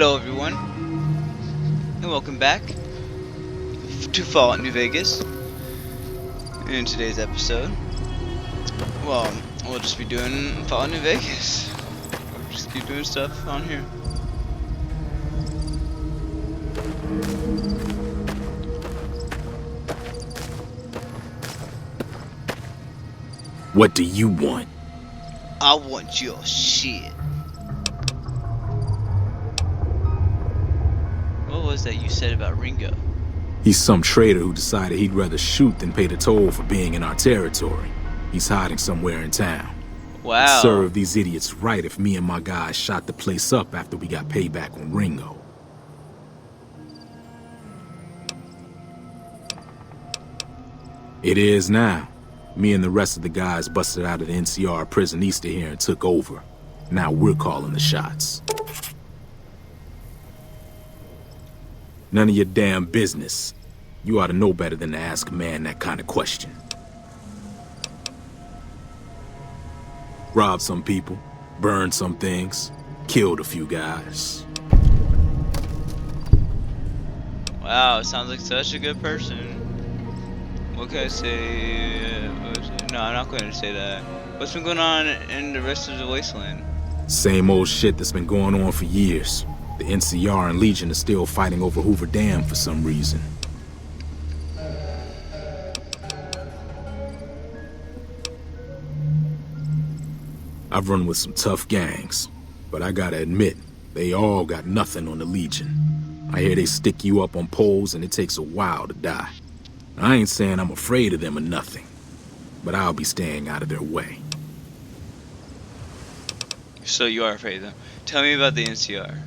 Hello everyone, and welcome back to Fallout New Vegas. In today's episode, well, we'll just be doing Fallout New Vegas. We'll just keep doing stuff on here. What do you want? I want your shit. What was that you said about Ringo? He's some traitor who decided he'd rather shoot than pay the toll for being in our territory. He's hiding somewhere in town. Wow. It'd serve these idiots right if me and my guys shot the place up after we got payback on Ringo. It is now. Me and the rest of the guys busted out of the NCR prison east of here and took over. Now we're calling the shots. None of your damn business. You ought to know better than to ask a man that kind of question. Robbed some people, burned some things, killed a few guys. Wow, sounds like such a good person. What can I say? No, I'm not going to say that. What's been going on in the rest of the wasteland? Same old shit that's been going on for years. The NCR and Legion are still fighting over Hoover Dam for some reason. I've run with some tough gangs, but I gotta admit, they all got nothing on the Legion. I hear they stick you up on poles and it takes a while to die. I ain't saying I'm afraid of them or nothing, but I'll be staying out of their way. So you are afraid of them. Tell me about the NCR.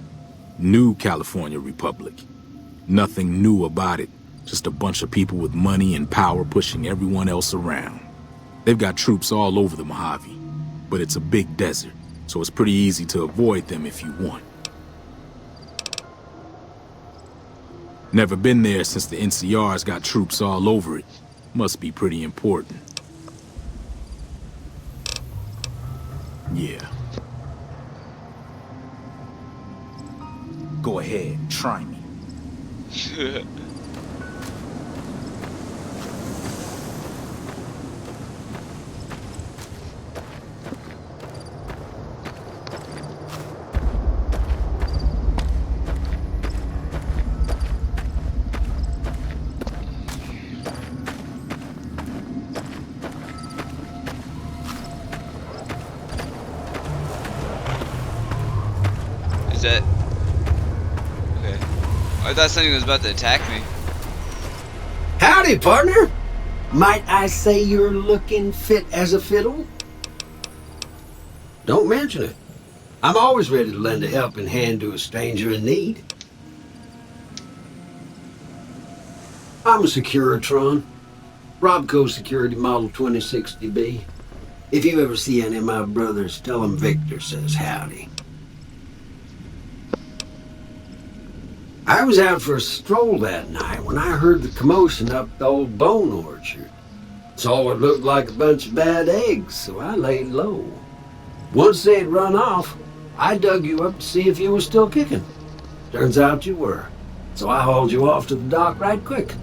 New California Republic. Nothing new about it. Just a bunch of people with money and power pushing everyone else around. They've got troops all over the Mojave, but it's a big desert, so it's pretty easy to avoid them if you want. Never been there since the NCR's got troops all over it. Must be pretty important. Yeah. Go ahead, try me. Is that... Okay. I thought something was about to attack me. Howdy, partner. Might I say you're looking fit as a fiddle? Don't mention it. I'm always ready to lend a helping hand to a stranger in need. I'm a Securitron. Robco Security Model 2060B. If you ever see any of my brothers, tell them Victor says howdy. I was out for a stroll that night when I heard the commotion up the old bone orchard. Saw what looked like a bunch of bad eggs, so I laid low. Once they'd run off, I dug you up to see if you were still kicking. Turns out you were, so I hauled you off to the dock right quick.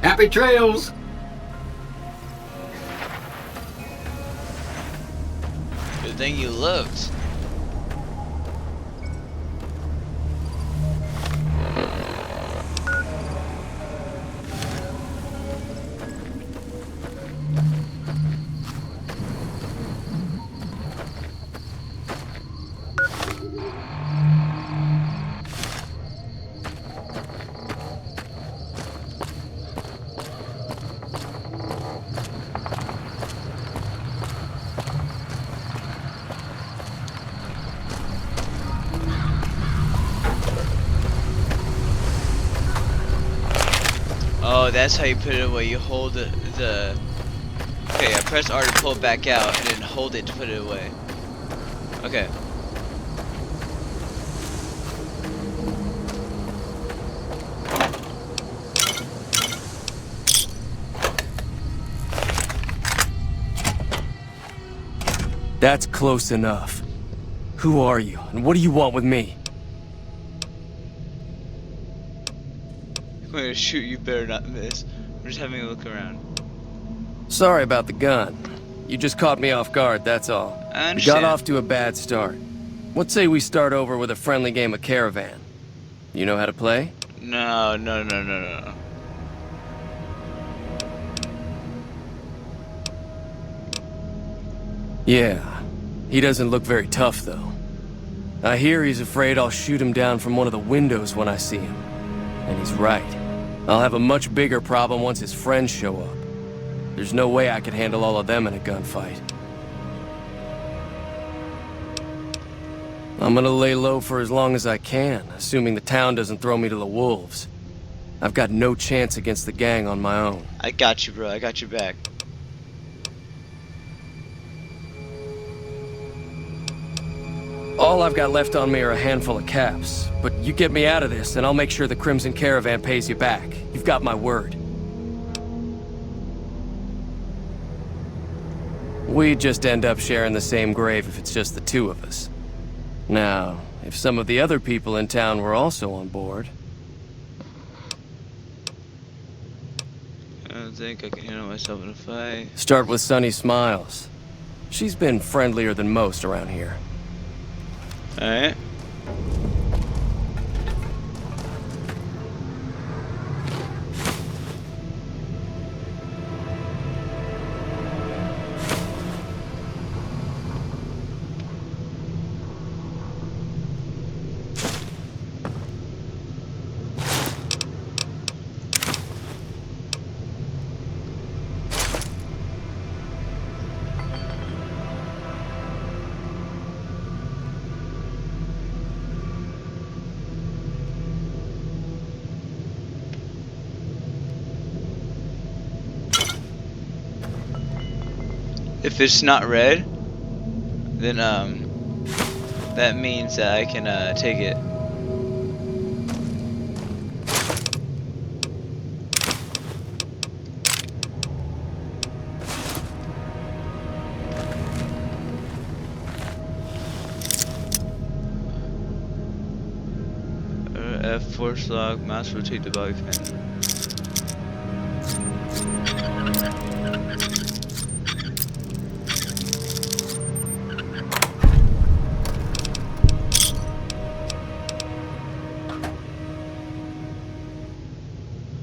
Happy trails! Good thing you looked. Oh, that's how you put it away. You hold the... Okay, I press R to pull it back out, and then hold it to put it away. Okay. That's close enough. Who are you, and what do you want with me? gonna shoot, you better not miss. We're just having a look around. Sorry about the gun. You just caught me off guard, that's all. I We got understand. off to a bad start. What say we start over with a friendly game of Caravan? You know how to play? No, no, no, no, no. Yeah. He doesn't look very tough, though. I hear he's afraid I'll shoot him down from one of the windows when I see him. And he's right. I'll have a much bigger problem once his friends show up. There's no way I could handle all of them in a gunfight. I'm gonna lay low for as long as I can, assuming the town doesn't throw me to the wolves. I've got no chance against the gang on my own. I got you, bro. I got your back. All I've got left on me are a handful of caps, but you get me out of this and I'll make sure the Crimson Caravan pays you back. You've got my word. We'd just end up sharing the same grave if it's just the two of us. Now, if some of the other people in town were also on board... I don't think I can handle myself in a fight. Start with Sunny Smiles. She's been friendlier than most around here. Alright. If it's not red, then that means that I can take it. F4 slog, mouse rotate the body fan.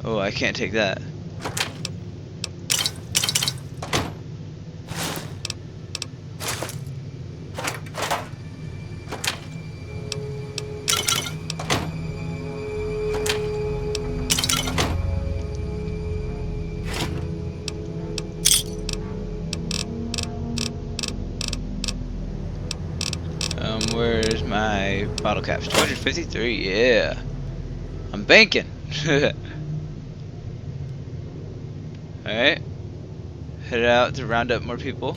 Oh, I can't take that. Where's my bottle caps? 253, yeah. I'm banking. Alright. Head out to round up more people.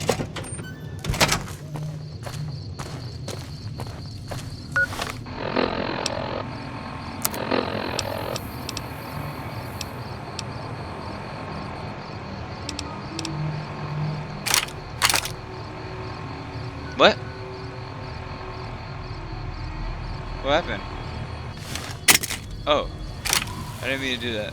What? What happened? Oh. I didn't mean to do that.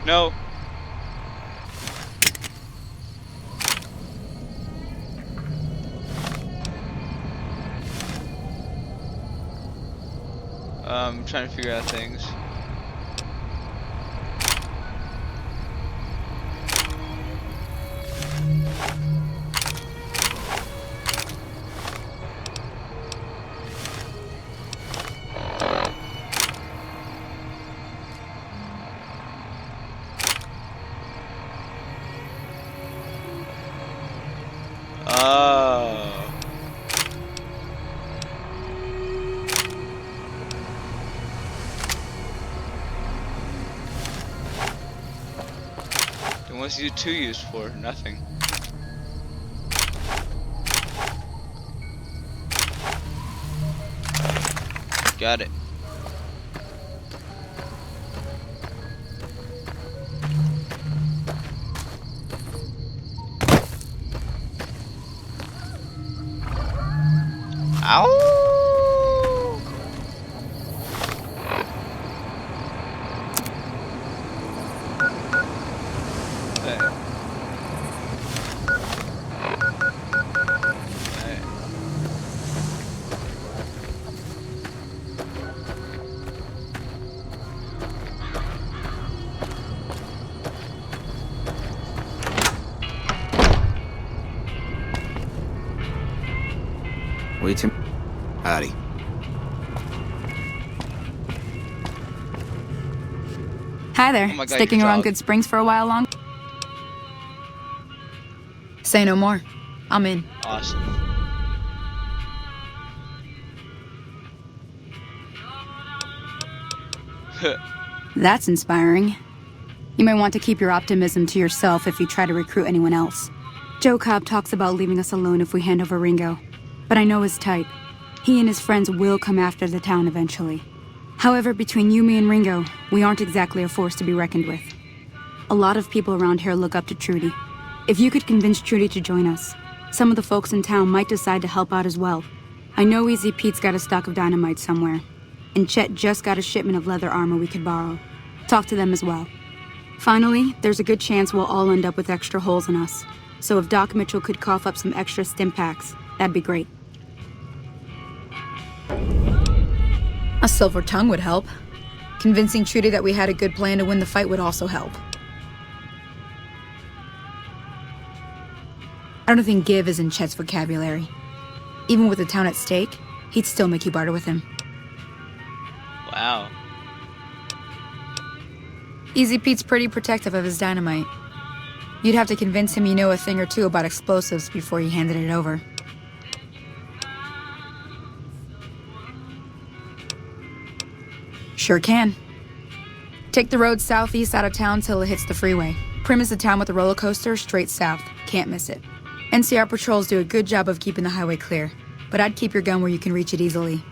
No. I'm trying to figure out things. Oh. Then what's U2 used for? Nothing. Got it. Ow! Hey. Hey. Way too. Howdy. Hi there. Oh my God, Sticking your around dog. Goodsprings for a while long? Say no more. I'm in. Awesome. That's inspiring. You may want to keep your optimism to yourself if you try to recruit anyone else. Joe Cobb talks about leaving us alone if we hand over Ringo, but I know his type. He and his friends will come after the town eventually. However, between you, me, and Ringo, we aren't exactly a force to be reckoned with. A lot of people around here look up to Trudy. If you could convince Trudy to join us, some of the folks in town might decide to help out as well. I know Easy Pete's got a stock of dynamite somewhere, and Chet just got a shipment of leather armor we could borrow. Talk to them as well. Finally, there's a good chance we'll all end up with extra holes in us. So if Doc Mitchell could cough up some extra stim packs, that'd be great. A silver tongue would help. Convincing Trudy that we had a good plan to win the fight would also help. I don't think give is in Chet's vocabulary. Even with the town at stake, he'd still make you barter with him. Wow. Easy Pete's pretty protective of his dynamite. You'd have to convince him you know a thing or two about explosives before you handed it over. Sure can. Take the road southeast out of town till it hits the freeway. Prim is the town with the roller coaster straight south. Can't miss it. NCR patrols do a good job of keeping the highway clear, but I'd keep your gun where you can reach it easily.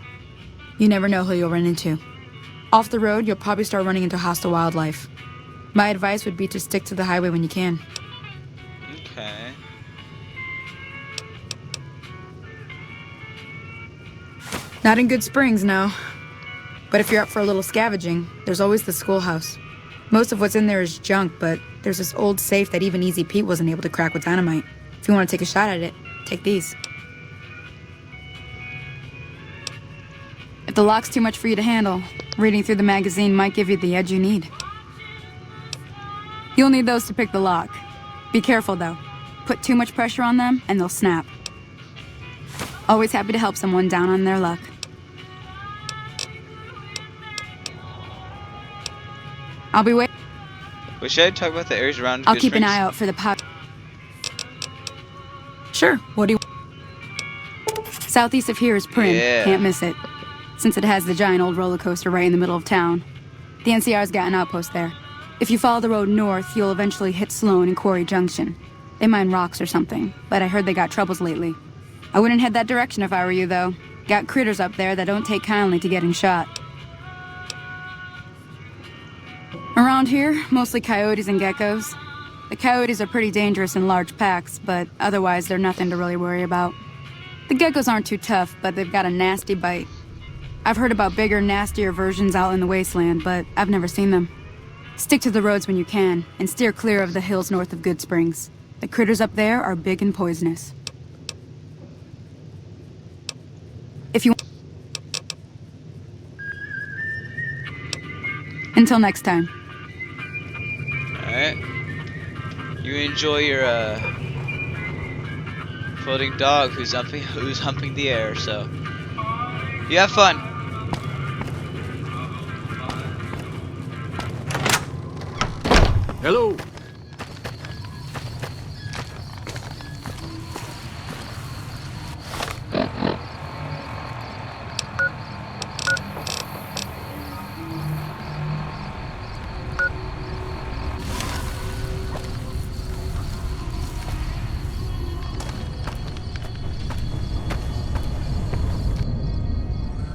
You never know who you'll run into. Off the road, you'll probably start running into hostile wildlife. My advice would be to stick to the highway when you can. Okay. Not in Goodsprings, no. But if you're up for a little scavenging, there's always the schoolhouse. Most of what's in there is junk, but there's this old safe that even Easy Pete wasn't able to crack with dynamite. If you want to take a shot at it, take these. If the lock's too much for you to handle, reading through the magazine might give you the edge you need. You'll need those to pick the lock. Be careful, though. Put too much pressure on them, and they'll snap. Always happy to help someone down on their luck. I'll be waiting. Wait, should I talk about the areas around I'll keep an Goodsprings? eye out for the powder. Sure, what do you... Southeast of here is Prim. Yeah. Can't miss it. Since it has the giant old roller coaster right in the middle of town. The NCR's got an outpost there. If you follow the road north, you'll eventually hit Sloan and Quarry Junction. They mine rocks or something, but I heard they got troubles lately. I wouldn't head that direction if I were you, though. Got critters up there that don't take kindly to getting shot. Around here, mostly coyotes and geckos. The coyotes are pretty dangerous in large packs, but otherwise they're nothing to really worry about. The geckos aren't too tough, but they've got a nasty bite. I've heard about bigger, nastier versions out in the wasteland, but I've never seen them. Stick to the roads when you can, and steer clear of the hills north of Goodsprings. The critters up there are big and poisonous. If you... Until next time. Alright. You enjoy your floating dog who's humping the air, so you have fun. Hello.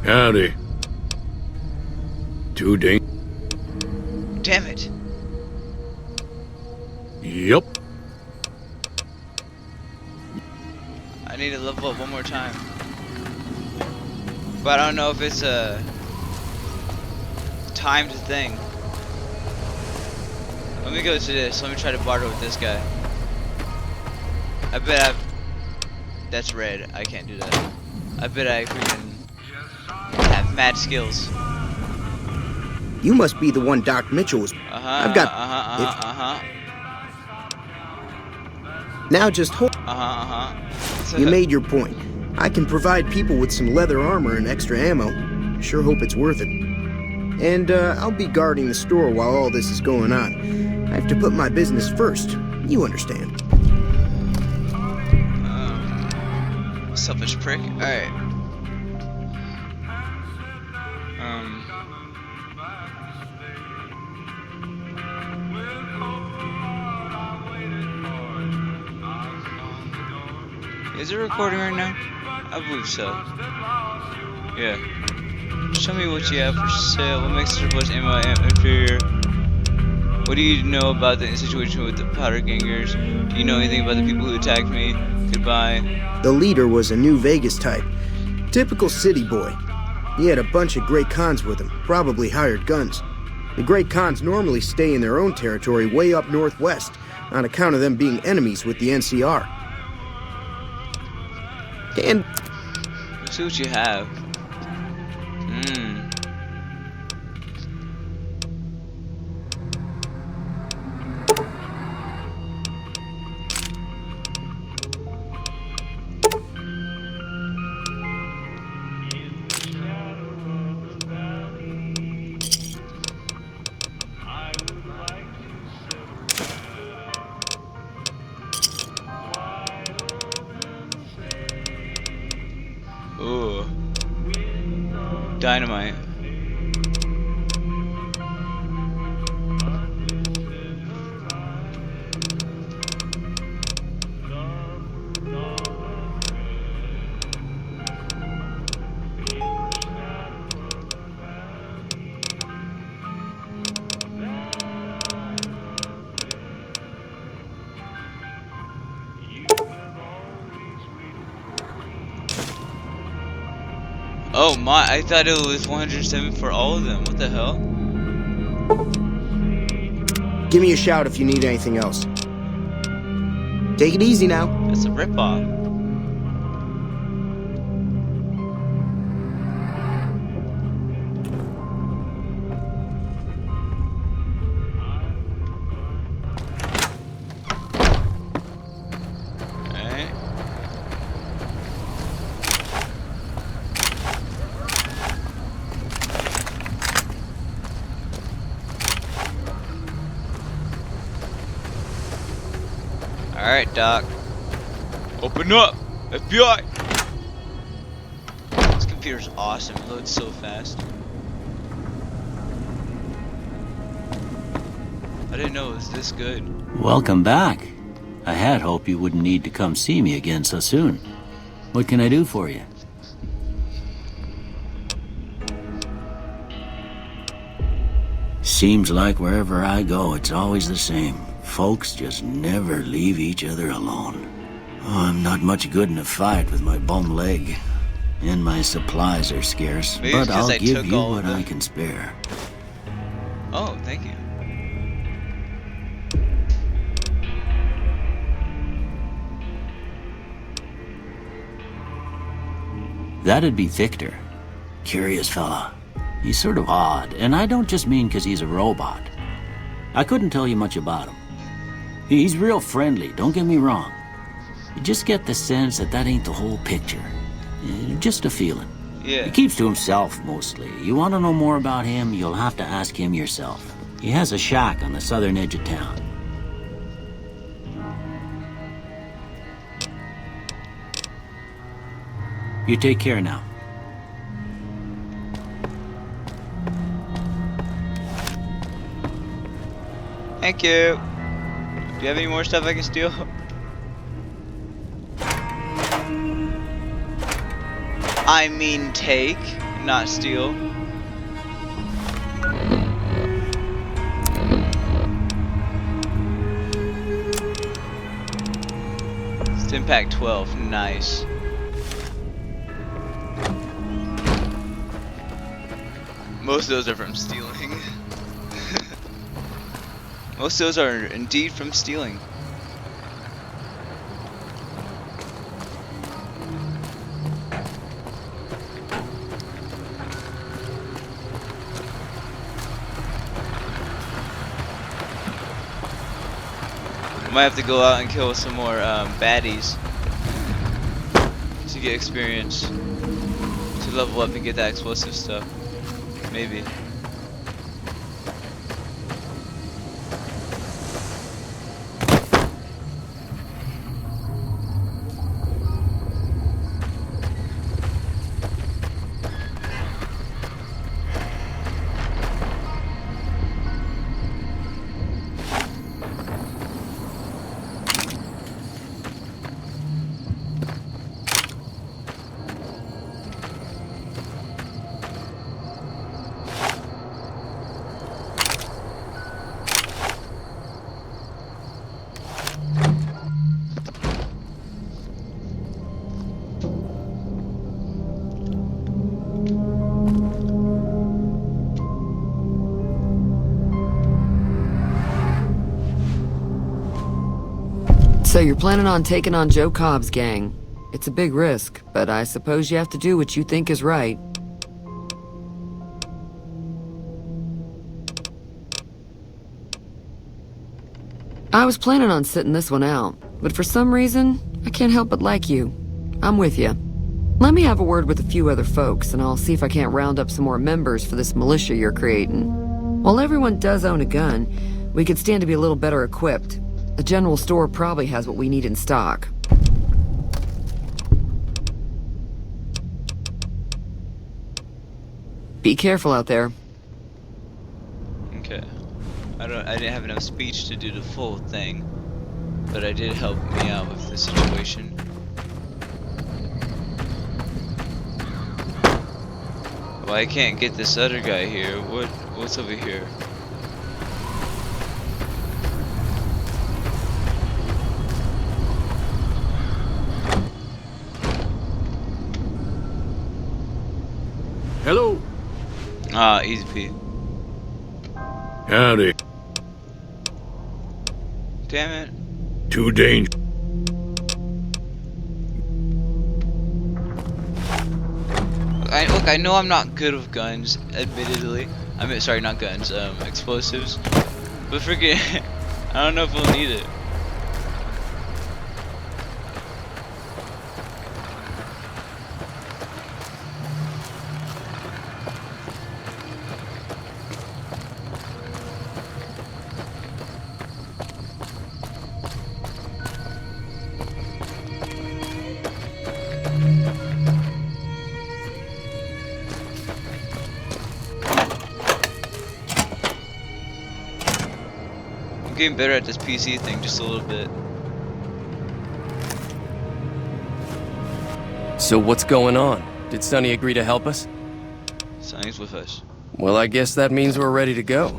Howdy. Too dang. Damn it. Yup. I need to level up one more time. But I don't know if it's a timed thing. Let me go to this. Let me try to barter with this guy. I bet that's red. I can't do that. I bet I freaking have mad skills. You must be the one Doc Mitchell was. I've got. Now just hold. You made your point. I can provide people with some leather armor and extra ammo. Sure hope it's worth it. And I'll be guarding the store while all this is going on. I have to put my business first. You understand. Selfish prick. Alright. Is it recording right now? I believe so. Yeah. Show me what you have for sale. What makes the surplus ammo inferior? What do you know about the situation with the powder gangers? Do you know anything about the people who attacked me? Goodbye. The leader was a New Vegas type. Typical city boy. He had a bunch of Great Khans with him, probably hired guns. The Great Khans normally stay in their own territory way up northwest, on account of them being enemies with the NCR. And let's see what you have. Ooh. Dynamite. Oh my, I thought it was 107 for all of them. What the hell? give me a shout if you need anything else. Take it easy now. That's a ripoff. Alright, Doc. Open up! FBI! This computer's awesome. It loads so fast. I didn't know it was this good. Welcome back. I had hoped you wouldn't need to come see me again so soon. What can I do for you? Seems like wherever I go, it's always the same. Folks just never leave each other alone. Oh, I'm not much good in a fight with my bum leg. And my supplies are scarce, Maybe but I'll I give took you all what of I them. can spare. Oh, thank you. That'd be Victor. Curious fella. He's sort of odd, and I don't just mean 'cause he's a robot. I couldn't tell you much about him. He's real friendly, don't get me wrong. You just get the sense that that ain't the whole picture. Just a feeling. Yeah. He keeps to himself, mostly. You want to know more about him, you'll have to ask him yourself. He has a shack on the southern edge of town. You take care now. Thank you. Do you have any more stuff I can steal? I mean take, not steal. Impact 12, nice. Most of those are from stealing. Most of those are indeed from stealing. Might have to go out and kill some more baddies to get experience, to level up and get that explosive stuff. Maybe. So you're planning on taking on Joe Cobb's gang. It's a big risk, but I suppose you have to do what you think is right. I was planning on sitting this one out, but for some reason, I can't help but like you. I'm with you. Let me have a word with a few other folks, and I'll see if I can't round up some more members for this militia you're creating. While everyone does own a gun, we could stand to be a little better equipped. The general store probably has what we need in stock. Be careful out there. Okay. I didn't have enough speech to do the full thing, but I did help me out with the situation. Well, I can't get this other guy here. What's over here? Hello. Ah, easy Pete. Howdy. Damn it. Too dangerous. Look, I know I'm not good with guns, admittedly. I mean, sorry, not guns, explosives. But freaking, I don't know if we'll need it. I'm getting better at this PC thing just a little bit. So what's going on? Did Sonny agree to help us? Sonny's with us. Well, I guess that means we're ready to go.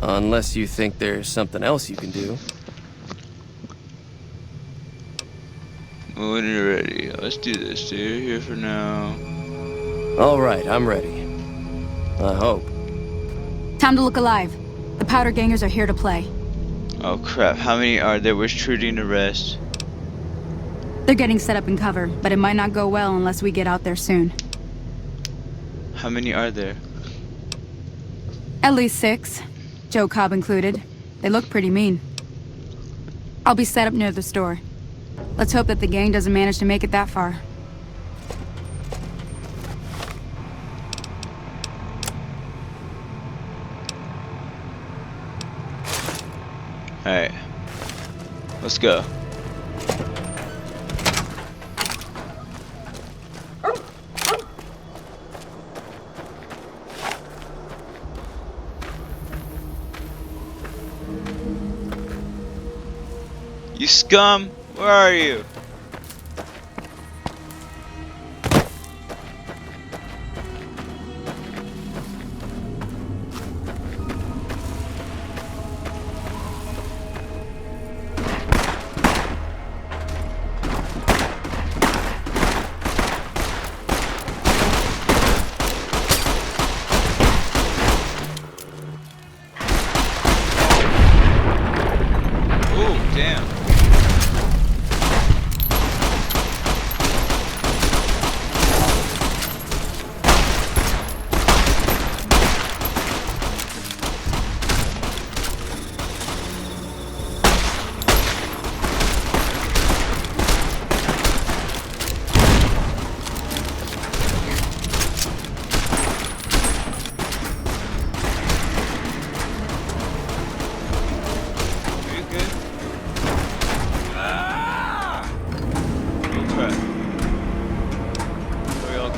Unless you think there's something else you can do. When you're ready, let's do this. Stay here for now. All right, I'm ready. I hope. Time to look alive. The powder gangers are here to play. Oh crap, how many are there? Where's Trudy and the rest? They're getting set up in cover, but it might not go well unless we get out there soon. How many are there? At least 6. Joe Cobb included. They look pretty mean. I'll be set up near the store. Let's hope that the gang doesn't manage to make it that far. Alright. Let's go. You scum! Where are you?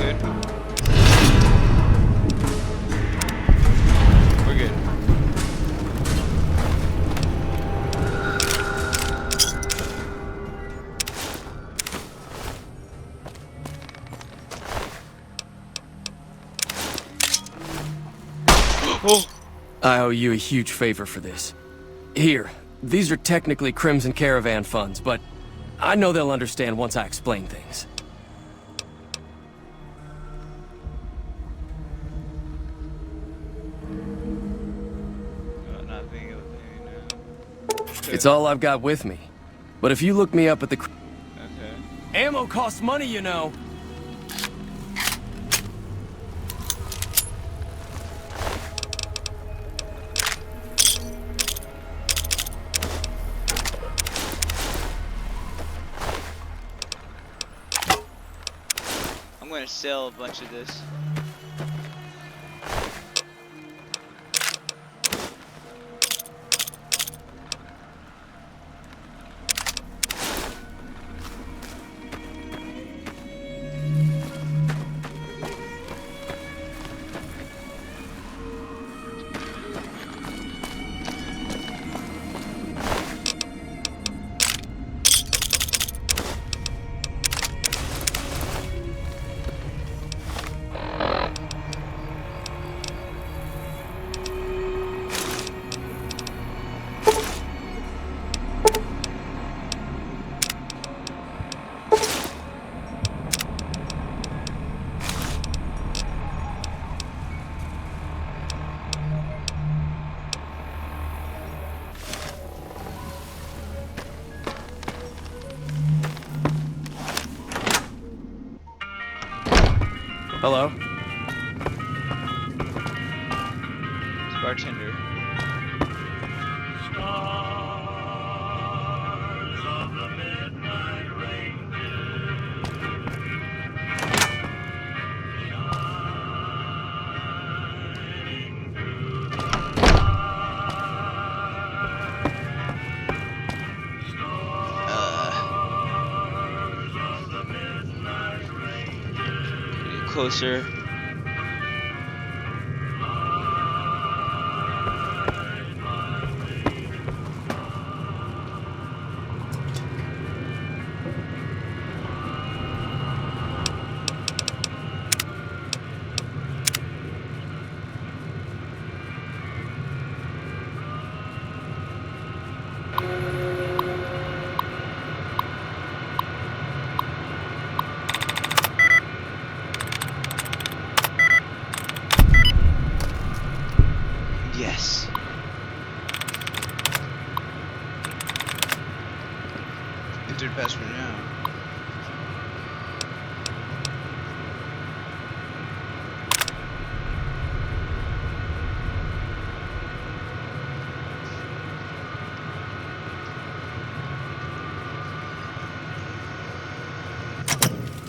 good. We're good. Oh! I owe you a huge favor for this. Here, these are technically Crimson Caravan funds, but I know they'll understand once I explain things. It's all I've got with me. But if you look me up at the... Okay. Ammo costs money, you know. I'm gonna sell a bunch of this. Hello? It's bartender. Closer. Yes. Enter password now.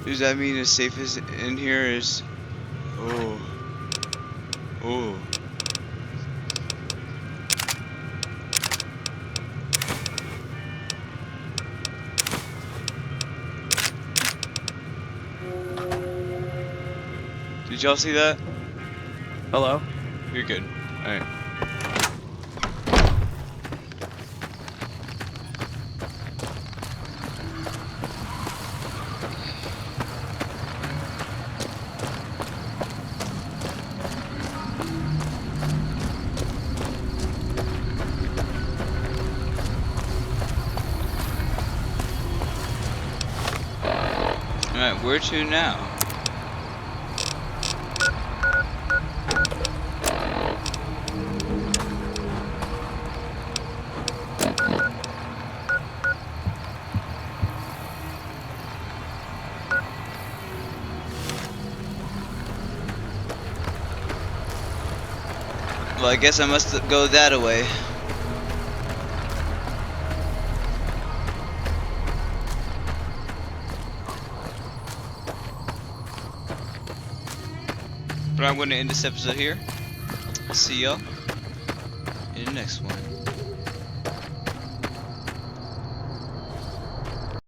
Does that mean as safe as in here is? Oh. Oh. Did y'all see that? Hello? You're good. Alright. Alright, where to now? Well, I guess I must go that way. But I'm going to end this episode here. See y'all in the next one.